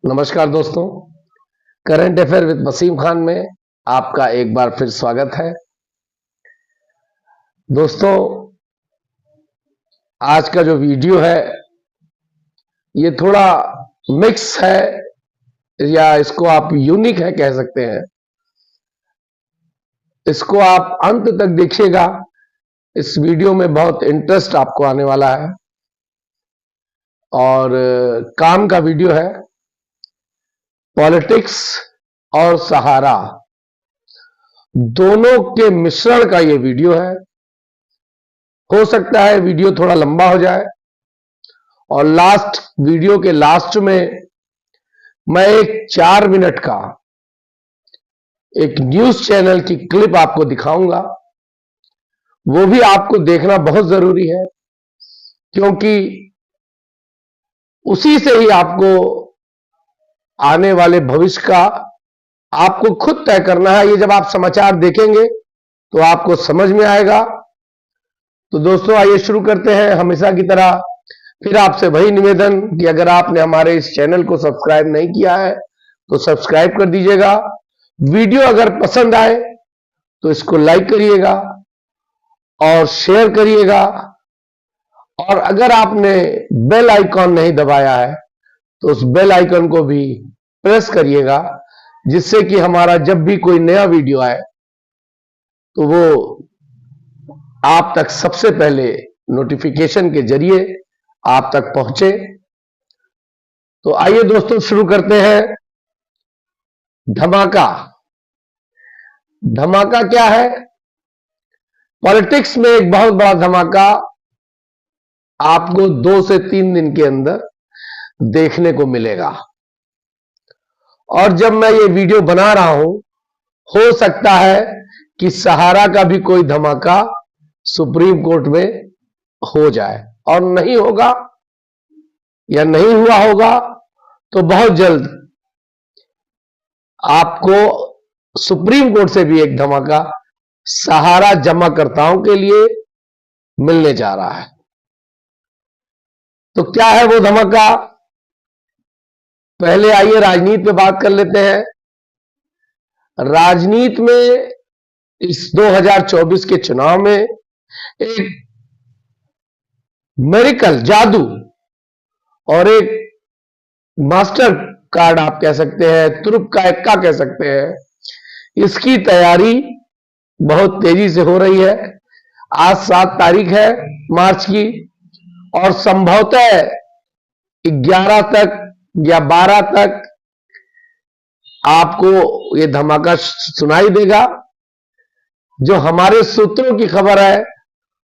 नमस्कार दोस्तों, current affair with Wasim Khan में आपका एक बार फिर स्वागत है। दोस्तों, आज का जो वीडियो है ये थोड़ा मिक्स है या इसको आप यूनिक है कह सकते हैं। इसको आप अंत तक देखिएगा। इस वीडियो में बहुत इंटरेस्ट आपको आने वाला है और काम का वीडियो है। पॉलिटिक्स और सहारा दोनों के मिश्रण का ये वीडियो है। हो सकता है वीडियो थोड़ा लंबा हो जाए और वीडियो के लास्ट में मैं एक 4 मिनट का एक न्यूज चैनल की क्लिप आपको दिखाऊंगा। वो भी आपको देखना बहुत जरूरी है, क्योंकि उसी से ही आपको आने वाले भविष्य का आपको खुद तय करना है। ये जब आप समाचार देखेंगे तो आपको समझ में आएगा। तो दोस्तों, आइए शुरू करते हैं। हमेशा की तरह फिर आपसे वही निवेदन कि अगर आपने हमारे इस चैनल को सब्सक्राइब नहीं किया है तो सब्सक्राइब कर दीजिएगा। वीडियो अगर पसंद आए तो इसको लाइक करिएगा और शेयर करिएगा, और अगर आपने बेल आइकॉन नहीं दबाया है तो उस बेल आइकन को भी प्रेस करिएगा, जिससे कि हमारा जब भी कोई नया वीडियो आए तो वो आप तक सबसे पहले नोटिफिकेशन के जरिए आप तक पहुंचे। तो आइए दोस्तों, शुरू करते हैं। धमाका धमाका क्या है? पॉलिटिक्स में एक बहुत बड़ा धमाका आपको 2 से 3 दिन के अंदर देखने को मिलेगा। और जब मैं ये वीडियो बना रहा हूं, हो सकता है कि सहारा का भी कोई धमाका सुप्रीम कोर्ट में हो जाए, और नहीं होगा या नहीं हुआ होगा तो बहुत जल्द आपको सुप्रीम कोर्ट से भी एक धमाका सहारा जमाकर्ताओं के लिए मिलने जा रहा है। तो क्या है वो धमाका? पहले आइए राजनीति पे बात कर लेते हैं। राजनीति में इस 2024 के चुनाव में एक मेरिकल जादू और एक मास्टर कार्ड आप कह सकते हैं, तुरुप का एक्का कह सकते हैं, इसकी तैयारी बहुत तेजी से हो रही है। आज 7 तारीख है मार्च की, और संभवतः 11 तक या 12 तक आपको यह धमाका सुनाई देगा। जो हमारे सूत्रों की खबर है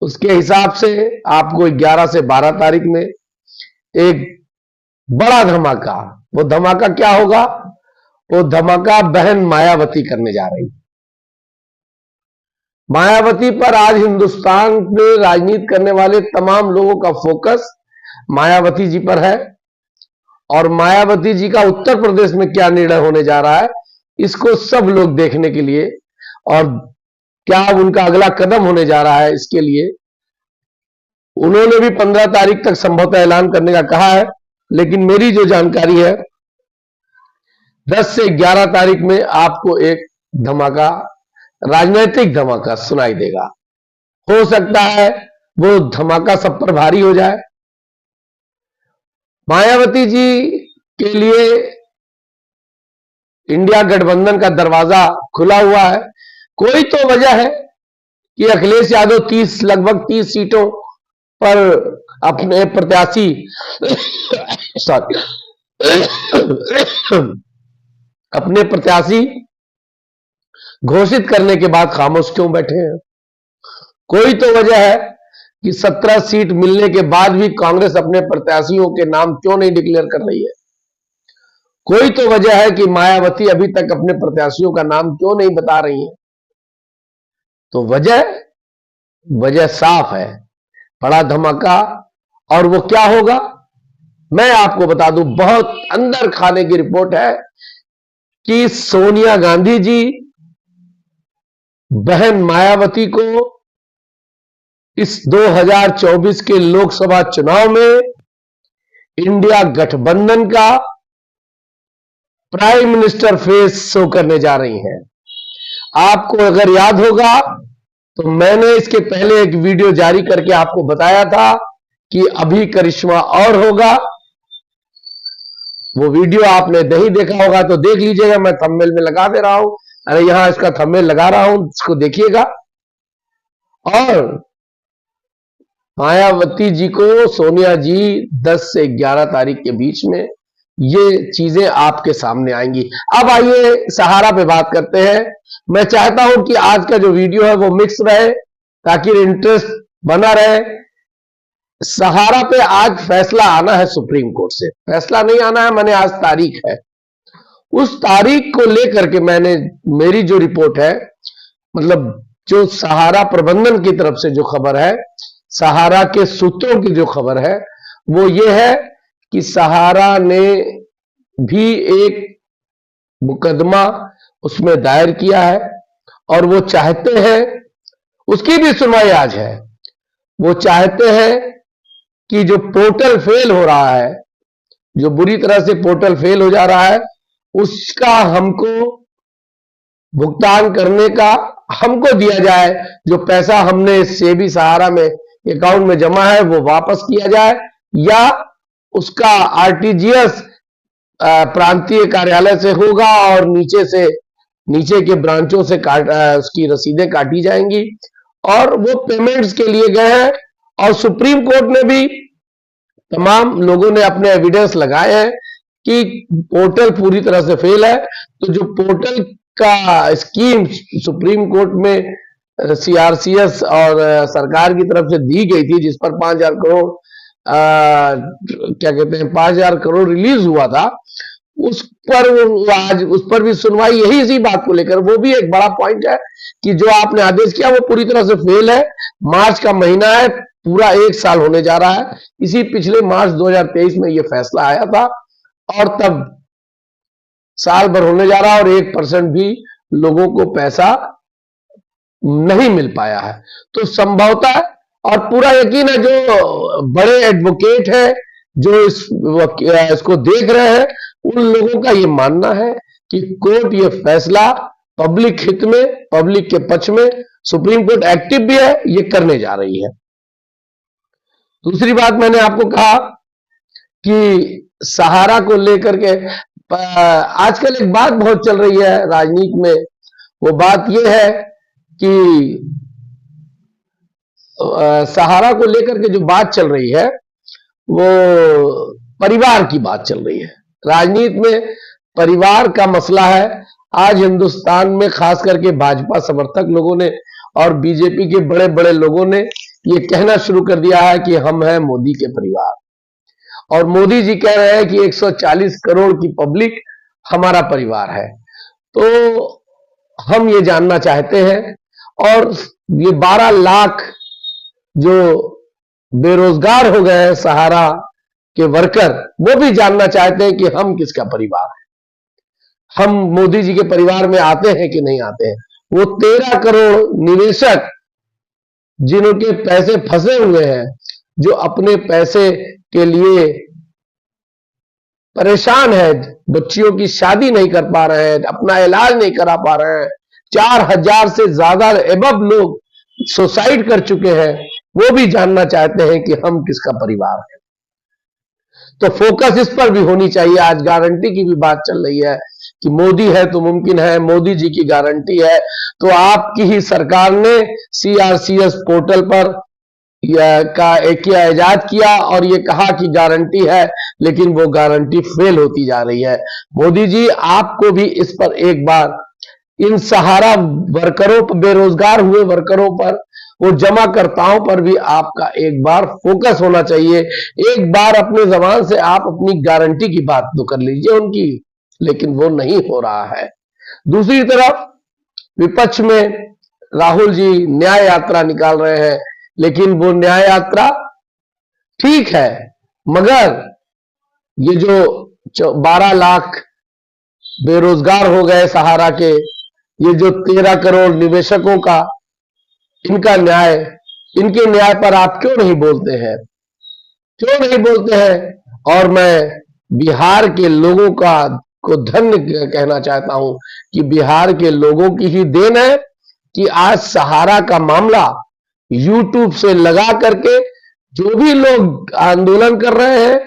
उसके हिसाब से आपको 11 से 12 तारीख में एक बड़ा धमाका, वो धमाका क्या होगा? वो धमाका बहन मायावती करने जा रही है। मायावती पर आज हिंदुस्तान में राजनीति करने वाले तमाम लोगों का फोकस मायावती जी पर है, और मायावती जी का उत्तर प्रदेश में क्या निर्णय होने जा रहा है इसको सब लोग देखने के लिए, और क्या उनका अगला कदम होने जा रहा है इसके लिए उन्होंने भी 15 तारीख तक संभवतः ऐलान करने का कहा है। लेकिन मेरी जो जानकारी है, 10 से 11 तारीख में आपको एक धमाका, राजनीतिक धमाका सुनाई देगा। हो सकता है वो धमाका सब पर भारी हो जाए। मायावती जी के लिए इंडिया गठबंधन का दरवाजा खुला हुआ है। कोई तो वजह है कि अखिलेश यादव लगभग 30 सीटों पर अपने प्रत्याशी अपने प्रत्याशी घोषित करने के बाद खामोश क्यों बैठे हैं? कोई तो वजह है कि 17 सीट मिलने के बाद भी कांग्रेस अपने प्रत्याशियों के नाम क्यों नहीं डिक्लेयर कर रही है? कोई तो वजह है कि मायावती अभी तक अपने प्रत्याशियों का नाम क्यों नहीं बता रही है? तो वजह साफ है, बड़ा धमाका। और वो क्या होगा मैं आपको बता दूं, बहुत अंदर खाने की रिपोर्ट है कि सोनिया गांधी जी बहन मायावती को इस 2024 के लोकसभा चुनाव में इंडिया गठबंधन का प्राइम मिनिस्टर फेस शो करने जा रही हैं। आपको अगर याद होगा तो मैंने इसके पहले एक वीडियो जारी करके आपको बताया था कि अभी करिश्मा और होगा। वो वीडियो आपने नहीं देखा होगा तो देख लीजिएगा, मैं थंबनेल में लगा दे रहा हूं। अरे यहां इसका थंबनेल लगा रहा हूं, इसको देखिएगा। और मायावती जी को सोनिया जी 10 से 11 तारीख के बीच में ये चीजें आपके सामने आएंगी। अब आइए सहारा पे बात करते हैं। मैं चाहता हूं कि आज का जो वीडियो है वो मिक्स रहे ताकि इंटरेस्ट बना रहे। सहारा पे आज फैसला आना है सुप्रीम कोर्ट से, फैसला नहीं आना है, मैंने आज तारीख है। उस तारीख को लेकर के मेरी जो रिपोर्ट है, मतलब जो सहारा प्रबंधन की तरफ से जो खबर है, सहारा के सूत्रों की जो खबर है, वो ये है कि सहारा ने भी एक मुकदमा उसमें दायर किया है और वो चाहते हैं, उसकी भी सुनवाई आज है, वो चाहते हैं कि जो पोर्टल फेल हो रहा है, जो बुरी तरह से पोर्टल फेल हो जा रहा है, उसका हमको भुगतान करने का हमको दिया जाए। जो पैसा हमने सेबी सहारा में अकाउंट में जमा है वो वापस किया जाए, या उसका आरटीजीएस प्रांतीय कार्यालय से होगा और नीचे के ब्रांचों से उसकी रसीदें काटी जाएंगी और वो पेमेंट्स के लिए गए हैं। और सुप्रीम कोर्ट ने भी, तमाम लोगों ने अपने एविडेंस लगाए हैं कि पोर्टल पूरी तरह से फेल है। तो जो पोर्टल का स्कीम सुप्रीम कोर्ट में सीआरसीएस और सरकार की तरफ से दी गई थी, जिस पर 5,000 करोड़ क्या कहते हैं 5,000 करोड़ रिलीज हुआ था, उस पर भी सुनवाई यही इसी बात को लेकर। वो भी एक बड़ा पॉइंट है कि जो आपने आदेश किया वो पूरी तरह से फेल है। मार्च का महीना है, पूरा 1 साल होने जा रहा है। इसी पिछले मार्च 2023 में ये फैसला आया था और तब साल भर होने जा रहा है और 1% भी लोगों को पैसा नहीं मिल पाया है। तो संभवतः, और पूरा यकीन है जो बड़े एडवोकेट है जो इसको देख रहे हैं, उन लोगों का ये मानना है कि कोर्ट ये फैसला पब्लिक हित में, पब्लिक के पक्ष में, सुप्रीम कोर्ट एक्टिव भी है, ये करने जा रही है। दूसरी बात मैंने आपको कहा कि सहारा को लेकर के आजकल एक बात बहुत चल रही है राजनीति में। वो बात यह है कि सहारा को लेकर के जो बात चल रही है वो परिवार की बात चल रही है। राजनीति में परिवार का मसला है। आज हिंदुस्तान में खास करके भाजपा समर्थक लोगों ने और बीजेपी के बड़े बड़े लोगों ने ये कहना शुरू कर दिया है कि हम हैं मोदी के परिवार, और मोदी जी कह रहे हैं कि 140 करोड़ की पब्लिक हमारा परिवार है। तो हम ये जानना चाहते हैं, और ये 12 लाख जो बेरोजगार हो गए हैं सहारा के वर्कर, वो भी जानना चाहते हैं कि हम किसका परिवार है, हम मोदी जी के परिवार में आते हैं कि नहीं आते हैं। वो 13 करोड़ निवेशक जिनके पैसे फंसे हुए हैं, जो अपने पैसे के लिए परेशान है, बच्चियों की शादी नहीं कर पा रहे हैं, अपना इलाज नहीं करा पा रहे हैं, 4,000 से ज्यादा एबव लोग सुसाइड कर चुके हैं, वो भी जानना चाहते हैं कि हम किसका परिवार है। तो फोकस इस पर भी होनी चाहिए। आज गारंटी की भी बात चल रही है कि मोदी है तो मुमकिन है, मोदी जी की गारंटी है। तो आपकी ही सरकार ने सीआरसीएस पोर्टल पर एक इजाद किया और ये कहा कि गारंटी है, लेकिन वो गारंटी फेल होती जा रही है। मोदी जी, आपको भी इस पर एक बार इन सहारा वर्करों पर, बेरोजगार हुए वर्करों पर, वो जमाकर्ताओं पर भी आपका एक बार फोकस होना चाहिए। एक बार अपने जबान से आप अपनी गारंटी की बात तो कर लीजिए उनकी, लेकिन वो नहीं हो रहा है। दूसरी तरफ विपक्ष में राहुल जी न्याय यात्रा निकाल रहे हैं, लेकिन वो न्याय यात्रा ठीक है, मगर ये जो 12 लाख बेरोजगार हो गए सहारा के, ये जो 13 करोड़ निवेशकों का, इनका न्याय, इनके न्याय पर आप क्यों नहीं बोलते हैं, क्यों नहीं बोलते हैं? और मैं बिहार के लोगों का को धन्य कहना चाहता हूं कि बिहार के लोगों की ही देन है कि आज सहारा का मामला यूट्यूब से लगा करके जो भी लोग आंदोलन कर रहे हैं,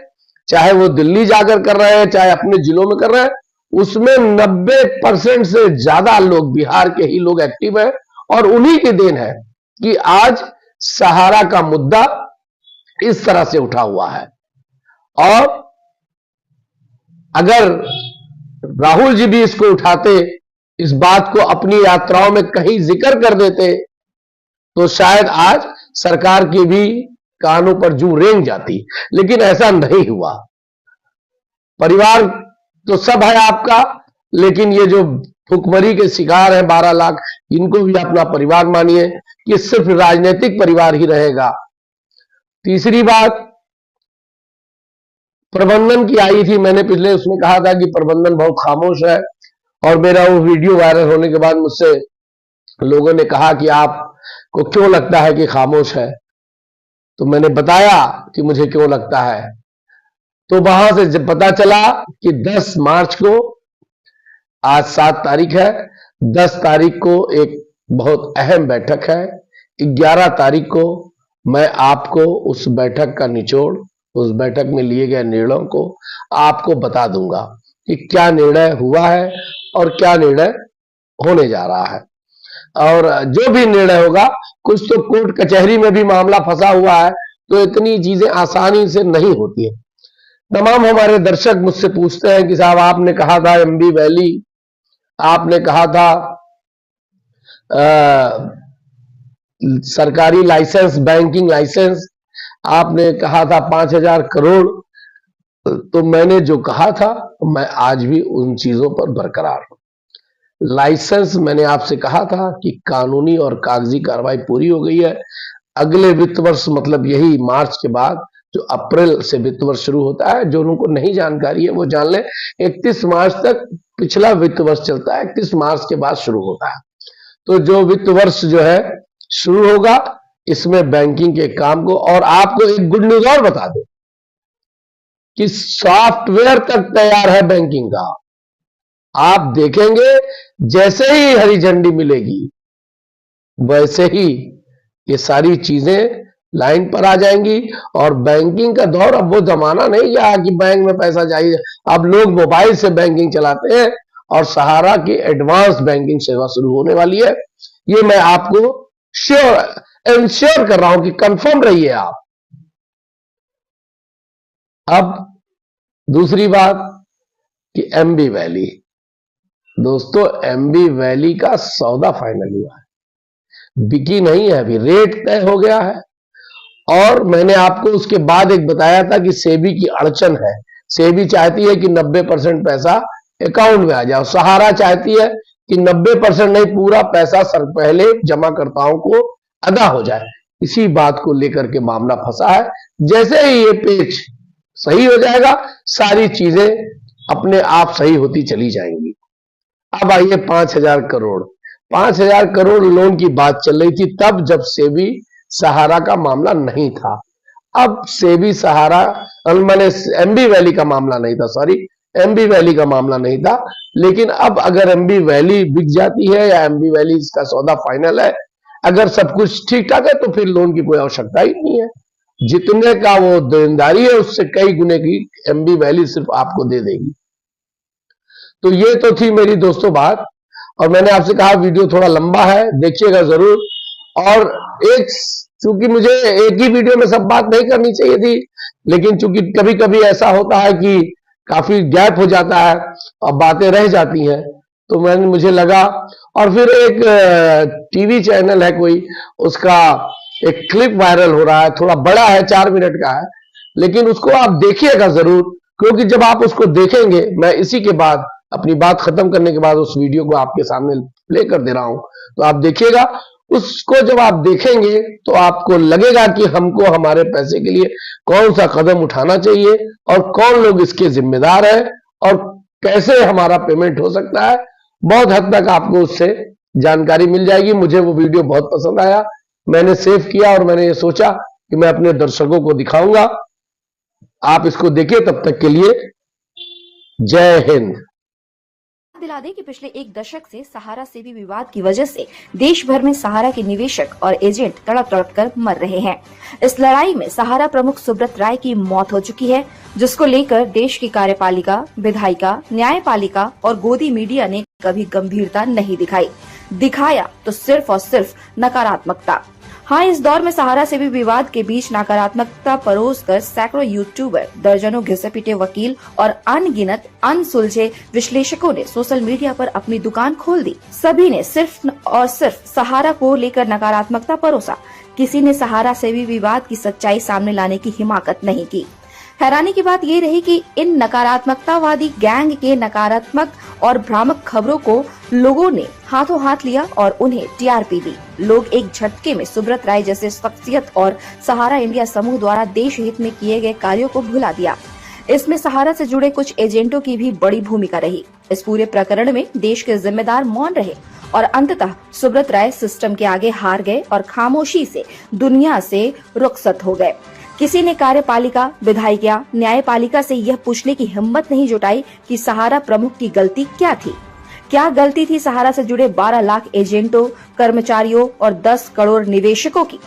चाहे वो दिल्ली जाकर कर रहे हैं, चाहे अपने जिलों में कर रहे हैं, उसमें 90% से ज्यादा लोग बिहार के ही लोग एक्टिव हैं और उन्हीं की देन है कि आज सहारा का मुद्दा इस तरह से उठा हुआ है। और अगर राहुल जी भी इसको उठाते, इस बात को अपनी यात्राओं में कहीं जिक्र कर देते, तो शायद आज सरकार की भी कानों पर जू रेंग जाती, लेकिन ऐसा नहीं हुआ। परिवार तो सब है आपका, लेकिन ये जो भुखमरी के शिकार हैं 12 लाख, इनको भी अपना परिवार मानिए कि सिर्फ राजनीतिक परिवार ही रहेगा। तीसरी बात प्रबंधन की आई थी, मैंने पिछले उसमें कहा था कि प्रबंधन बहुत खामोश है, और मेरा वो वीडियो वायरल होने के बाद मुझसे लोगों ने कहा कि आपको क्यों लगता है कि खामोश है, तो मैंने बताया कि मुझे क्यों लगता है। तो वहां से जब पता चला कि 10 मार्च को, आज 7 तारीख है, 10 तारीख को एक बहुत अहम बैठक है, 11 तारीख को मैं आपको उस बैठक का निचोड़, उस बैठक में लिए गए निर्णयों को आपको बता दूंगा कि क्या निर्णय हुआ है और क्या निर्णय होने जा रहा है। और जो भी निर्णय होगा, कुछ तो कोर्ट कचहरी में भी मामला फंसा हुआ है, तो इतनी चीजें आसानी से नहीं होती है। तमाम हमारे दर्शक मुझसे पूछते हैं कि साहब आपने कहा था एमबी वैली, आपने कहा था सरकारी लाइसेंस, बैंकिंग लाइसेंस, आपने कहा था 5,000 करोड़। तो मैंने जो कहा था मैं आज भी उन चीजों पर बरकरार हूं। लाइसेंस मैंने आपसे कहा था कि कानूनी और कागजी कार्रवाई पूरी हो गई है। अगले वित्त वर्ष, मतलब यही मार्च के बाद जो अप्रैल से वित्त वर्ष शुरू होता है, जो उनको नहीं जानकारी है वो जान ले, 31 मार्च तक पिछला वित्त वर्ष चलता है, 31 मार्च के बाद शुरू होता है। तो जो वित्त वर्ष जो है शुरू होगा, इसमें बैंकिंग के काम को, और आपको एक गुड न्यूज और बता दें कि सॉफ्टवेयर तक तैयार है बैंकिंग का। आप देखेंगे जैसे ही हरी झंडी मिलेगी वैसे ही ये सारी चीजें लाइन पर आ जाएंगी। और बैंकिंग का दौर, अब वो जमाना नहीं गया कि बैंक में पैसा चाहिए, अब लोग मोबाइल से बैंकिंग चलाते हैं, और सहारा की एडवांस बैंकिंग सेवा शुरू होने वाली है। ये मैं आपको इंश्योर कर रहा हूं कि कंफर्म रहिए आप। अब दूसरी बात कि एमबी वैली, दोस्तों एमबी वैली का सौदा फाइनल हुआ है, बिकी नहीं है अभी, रेट तय हो गया है। और मैंने आपको उसके बाद एक बताया था कि सेबी की अड़चन है, सेबी चाहती है कि 90% पैसा अकाउंट में आ जाए, सहारा चाहती है कि 90% नहीं, पूरा पैसा पहले जमाकर्ताओं को अदा हो जाए। इसी बात को लेकर के मामला फंसा है। जैसे ही ये पेच सही हो जाएगा, सारी चीजें अपने आप सही होती चली जाएंगी। अब आइए 5,000 करोड़, 5,000 करोड़ लोन की बात चल रही थी तब, जब सेबी सहारा का मामला नहीं था। अब सेबी सहारा, मैंने एमबी वैली का मामला नहीं था, सॉरी, एमबी वैली का मामला नहीं था। लेकिन अब अगर एमबी वैली बिक जाती है या एमबी वैली इसका सौदा फाइनल है, अगर सब कुछ ठीक ठाक है, तो फिर लोन की कोई आवश्यकता ही नहीं है। जितने का वो देनदारी है उससे कई गुने की एमबी वैली सिर्फ आपको दे देगी। तो ये तो थी मेरी दोस्तों बात, और मैंने आपसे कहा वीडियो थोड़ा लंबा है, देखिएगा जरूर। और एक, चूंकि मुझे एक ही वीडियो में सब बात नहीं करनी चाहिए थी, लेकिन चूंकि कभी कभी ऐसा होता है कि काफी गैप हो जाता है और बातें रह जाती हैं, तो मुझे लगा। और फिर एक टीवी चैनल है कोई, उसका एक क्लिप वायरल हो रहा है, थोड़ा बड़ा है, 4 मिनट का है, लेकिन उसको आप देखिएगा जरूर, क्योंकि जब आप उसको देखेंगे, मैं इसी के बाद अपनी बात खत्म करने के बाद उस वीडियो को आपके सामने प्ले कर दे रहा हूं, तो आप देखिएगा। उसको जब आप देखेंगे तो आपको लगेगा कि हमको हमारे पैसे के लिए कौन सा कदम उठाना चाहिए और कौन लोग इसके जिम्मेदार हैं और कैसे हमारा पेमेंट हो सकता है। बहुत हद तक आपको उससे जानकारी मिल जाएगी। मुझे वो वीडियो बहुत पसंद आया, मैंने सेव किया और मैंने ये सोचा कि मैं अपने दर्शकों को दिखाऊंगा। आप इसको देखिए, तब तक के लिए जय हिंद। दिला दें कि पिछले एक दशक से सहारा सेवी विवाद की वजह से देश भर में सहारा के निवेशक और एजेंट तड़प तड़प कर मर रहे हैं। इस लड़ाई में सहारा प्रमुख सुब्रत राय की मौत हो चुकी है, जिसको लेकर देश की कार्यपालिका, विधायिका, न्यायपालिका और गोदी मीडिया ने कभी गंभीरता नहीं दिखाया तो सिर्फ और सिर्फ नकारात्मकता। हाँ, इस दौर में सहारा सेवी विवाद के बीच नकारात्मकता परोसकर सैकड़ों यूट्यूबर, दर्जनों घिसे पिटे वकील और अनगिनत अनसुलझे विश्लेषकों ने सोशल मीडिया पर अपनी दुकान खोल दी। सभी ने सिर्फ और सिर्फ सहारा को लेकर नकारात्मकता परोसा। किसी ने सहारा सेवी विवाद की सच्चाई सामने लाने की हिम्मत नहीं की। हैरानी की बात ये रही कि इन नकारात्मकतावादी गैंग के नकारात्मक और भ्रामक खबरों को लोगों ने हाथों हाथ लिया और उन्हें टीआरपी दी। लोग एक झटके में सुब्रत राय जैसे शख्सियत और सहारा इंडिया समूह द्वारा देश हित में किए गए कार्यों को भुला दिया। इसमें सहारा से जुड़े कुछ एजेंटों की भी बड़ी भूमिका रही। इस पूरे प्रकरण में देश के जिम्मेदार मौन रहे और अंततः सुब्रत राय सिस्टम के आगे हार गए और खामोशी से दुनिया से रुखसत हो गए। किसी ने कार्यपालिका, विधायिका, न्यायपालिका से यह पूछने की हिम्मत नहीं जुटाई कि सहारा प्रमुख की गलती क्या थी। क्या गलती थी सहारा से जुड़े 12 लाख एजेंटों, कर्मचारियों और 10 करोड़ निवेशकों की।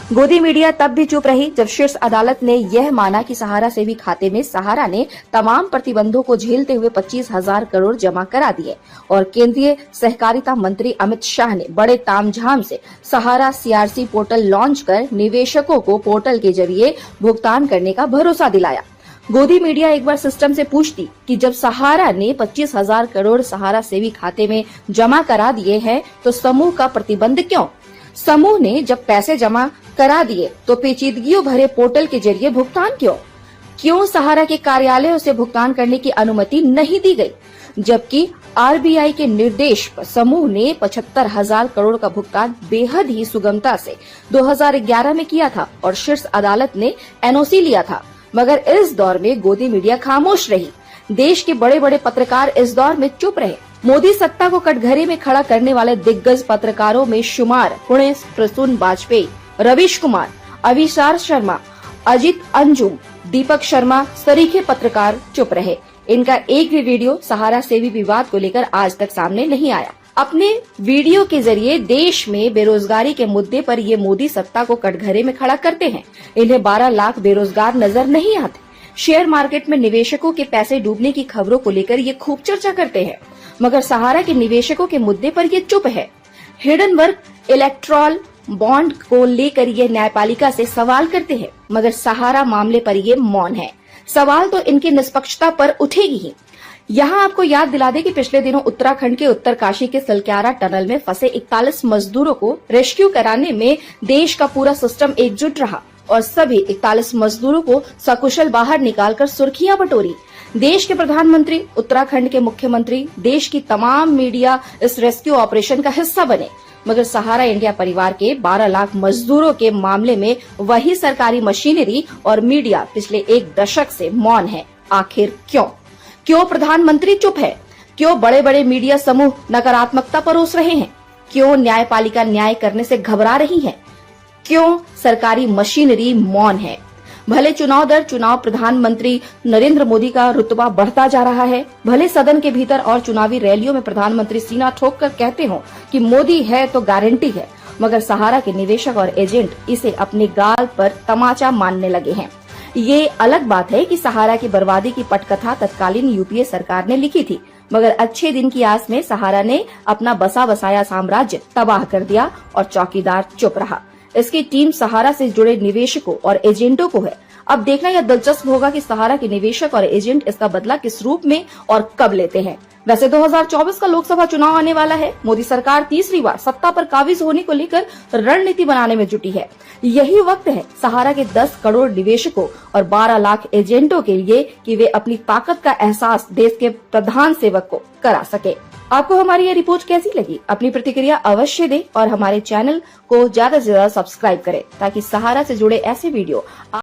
गोदी मीडिया तब भी चुप रही जब शीर्ष अदालत ने यह माना कि सहारा सेवी खाते में सहारा ने तमाम प्रतिबंधों को झेलते हुए 25,000 करोड़ जमा करा दिए और केंद्रीय सहकारिता मंत्री अमित शाह ने बड़े तामझाम से सहारा सीआरसी पोर्टल लॉन्च कर निवेशकों को पोर्टल के जरिए भुगतान करने का भरोसा दिलाया। गोदी मीडिया एक बार सिस्टम से पूछती कि जब सहारा ने 25,000 करोड़ सहारा सेवी खाते में जमा करा दिए हैं तो समूह का प्रतिबंध क्यों? समूह ने जब पैसे जमा करा दिए तो पेचीदगियों भरे पोर्टल के जरिए भुगतान क्यों सहारा के कार्यालयों से भुगतान करने की अनुमति नहीं दी गई, जबकि आरबीआई के निर्देश पर समूह ने 75,000 करोड़ का भुगतान बेहद ही सुगमता से 2011 में किया था और शीर्ष अदालत ने एनओसी लिया था। मगर इस दौर में गोदी मीडिया खामोश रही। देश के बड़े बड़े पत्रकार इस दौर में चुप रहे। मोदी सत्ता को कटघरे में खड़ा करने वाले दिग्गज पत्रकारों में शुमार पुणे प्रसून वाजपेयी, रवीश कुमार, अविशार शर्मा, अजित अंजुम, दीपक शर्मा सरीखे पत्रकार चुप रहे। इनका एक भी वीडियो सहारा सेवी विवाद को लेकर आज तक सामने नहीं आया। अपने वीडियो के जरिए देश में बेरोजगारी के मुद्दे पर ये मोदी सत्ता को कटघरे में खड़ा करते हैं। इन्हें 12 लाख बेरोजगार नजर नहीं आते। शेयर मार्केट में निवेशकों के पैसे डूबने की खबरों को लेकर ये खूब चर्चा करते हैं, मगर सहारा के निवेशकों के मुद्दे पर ये चुप है। हिडनबर्ग इलेक्ट्रॉल बॉन्ड को लेकर ये न्यायपालिका से सवाल करते हैं, मगर सहारा मामले पर ये मौन है। सवाल तो इनकी निष्पक्षता पर उठेगी ही। यहाँ आपको याद दिला दें कि पिछले दिनों उत्तराखंड के उत्तरकाशी के सलक्यारा टनल में फंसे 41 मजदूरों को रेस्क्यू कराने में देश का पूरा सिस्टम एकजुट रहा और सभी 41 मजदूरों को सकुशल बाहर निकालकर सुर्खियां बटोरी। देश के प्रधानमंत्री, उत्तराखंड के मुख्यमंत्री, देश की तमाम मीडिया इस रेस्क्यू ऑपरेशन का हिस्सा बने, मगर सहारा इंडिया परिवार के 12 लाख मजदूरों के मामले में वही सरकारी मशीनरी और मीडिया पिछले एक दशक से मौन है। आखिर क्यों प्रधानमंत्री चुप है? क्यों बड़े बड़े मीडिया समूह नकारात्मकता परोस रहे हैं? क्यों न्यायपालिका न्याय करने से घबरा रही है? क्यों सरकारी मशीनरी मौन है? भले चुनाव दर चुनाव प्रधानमंत्री नरेंद्र मोदी का रुतबा बढ़ता जा रहा है, भले सदन के भीतर और चुनावी रैलियों में प्रधानमंत्री सीना ठोक कर कहते हो कि मोदी है तो गारंटी है, मगर सहारा के निवेशक और एजेंट इसे अपने गाल पर तमाचा मानने लगे हैं। ये अलग बात है कि सहारा की बर्बादी की पटकथा तत्कालीन यूपीए सरकार ने लिखी थी, मगर अच्छे दिन की आस में सहारा ने अपना बसा बसाया साम्राज्य तबाह कर दिया और चौकीदार चुप रहा। इसकी टीम सहारा से जुड़े निवेशकों और एजेंटों को है। अब देखना यह दिलचस्प होगा कि सहारा के निवेशक और एजेंट इसका बदला किस रूप में और कब लेते हैं। वैसे 2024 का लोकसभा चुनाव आने वाला है। मोदी सरकार तीसरी बार सत्ता पर काबिज होने को लेकर रणनीति बनाने में जुटी है। यही वक्त है सहारा के 10 करोड़ निवेशकों और 12 लाख एजेंटों के लिए कि वे अपनी ताकत का एहसास देश के प्रधान सेवक को करा सके। आपको हमारी ये रिपोर्ट कैसी लगी? अपनी प्रतिक्रिया अवश्य दें और हमारे चैनल को ज्यादा से ज्यादा सब्सक्राइब करें ताकि सहारा से जुड़े ऐसे वीडियो